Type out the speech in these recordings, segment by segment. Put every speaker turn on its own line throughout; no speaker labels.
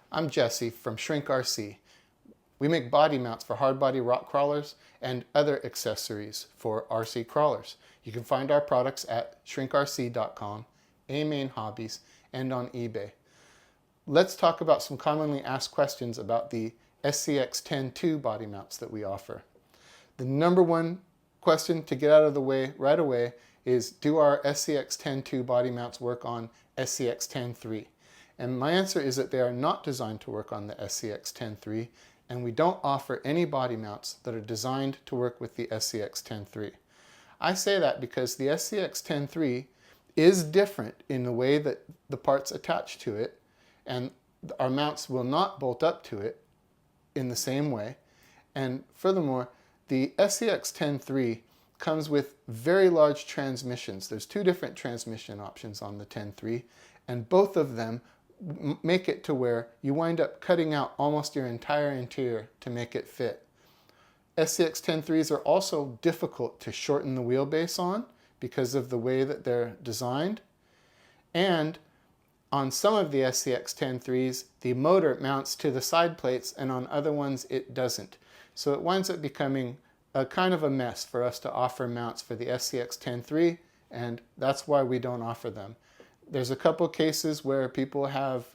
I'm Jesse from Shrink RC. We make body mounts for hard body rock crawlers and other accessories for RC crawlers. You can find our products at shrinkrc.com, AMain Hobbies, and on eBay. Let's talk about some commonly asked questions about the SCX10.2 body mounts that we offer. The number one question to get out of the way right away is, do our SCX10.2 body mounts work on SCX10.3? And my answer is that they are not designed to work on the SCX10.3, and we don't offer any body mounts that are designed to work with the SCX10.3. I say that because the SCX10.3 is different in the way that the parts attach to it, and our mounts will not bolt up to it in the same way. And furthermore, the SCX10.3 comes with very large transmissions. There's two different transmission options on the 10.3, and both of them make it to where you wind up cutting out almost your entire interior to make it fit. SCX10.3s are also difficult to shorten the wheelbase on because of the way that they're designed. And on some of the SCX10.3s, the motor mounts to the side plates, and on other ones it doesn't. So it winds up becoming a kind of a mess for us to offer mounts for the SCX10.3, and that's why we don't offer them. There's a couple cases where people have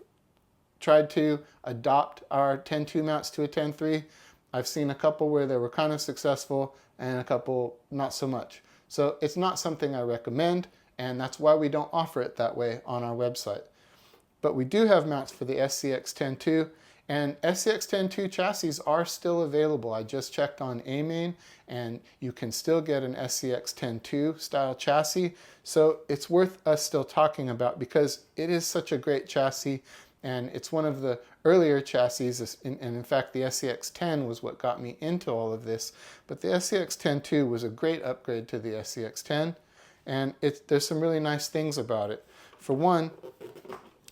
tried to adopt our 10.2 mounts to a 10.3. I've seen a couple where they were kind of successful and a couple not so much. So it's not something I recommend, and that's why we don't offer it that way on our website. But we do have mounts for the SCX10.2, and SCX10.2 chassis are still available. I just checked on AMain, and you can still get an SCX10.2 style chassis. So it's worth us still talking about because it is such a great chassis, and it's one of the earlier chassis, and in fact the SCX10 was what got me into all of this. But the SCX10.2 was a great upgrade to the SCX10, and there's some really nice things about it. For one,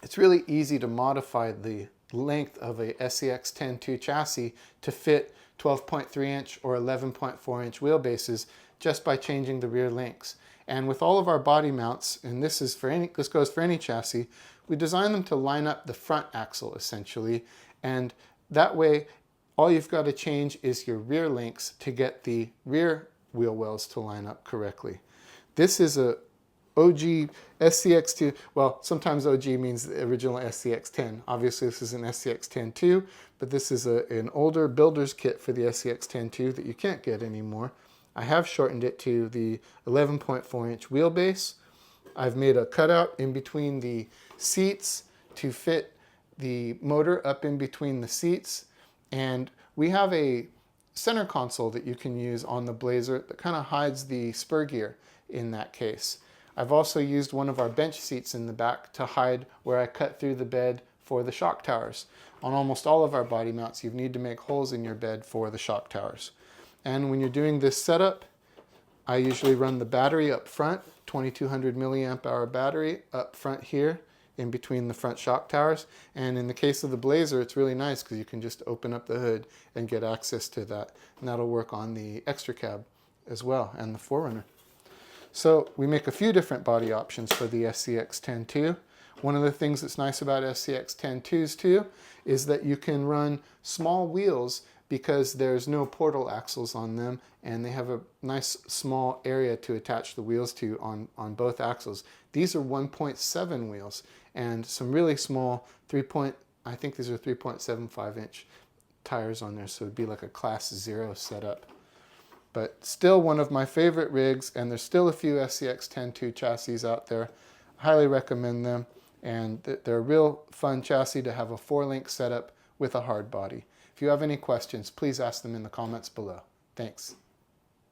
it's really easy to modify the length of a SCX10.2 chassis to fit 12.3 inch or 11.4 inch wheelbases just by changing the rear links. And with all of our body mounts, and this goes for any chassis, we design them to line up the front axle essentially, and that way all you've got to change is your rear links to get the rear wheel wells to line up correctly. This is a OG SCX2, well, sometimes OG means the original SCX10. Obviously this is an SCX10.2, but this is an older builder's kit for the SCX10.2 that you can't get anymore. I have shortened it to the 11.4 inch wheelbase. I've made a cutout in between the seats to fit the motor up in between the seats, and we have a center console that you can use on the Blazer that kind of hides the spur gear in that case. I've also used one of our bench seats in the back to hide where I cut through the bed for the shock towers. On almost all of our body mounts, you need to make holes in your bed for the shock towers. And when you're doing this setup, I usually run the battery up front, 2200 milliamp hour battery up front here in between the front shock towers. And in the case of the Blazer, it's really nice because you can just open up the hood and get access to that. And that'll work on the extra cab as well, and the 4Runner. So we make a few different body options for the SCX10.2. One of the things that's nice about SCX10.2s too is that you can run small wheels because there's no portal axles on them, and they have a nice small area to attach the wheels to on both axles. These are 1.7 wheels and some really small I think these are 3.75 inch tires on there, so it'd be like a class 0 setup. But still one of my favorite rigs, and there's still a few SCX10.2 chassis out there. I highly recommend them, and they're a real fun chassis to have a 4-link setup with a hard body. If you have any questions, please ask them in the comments below. Thanks.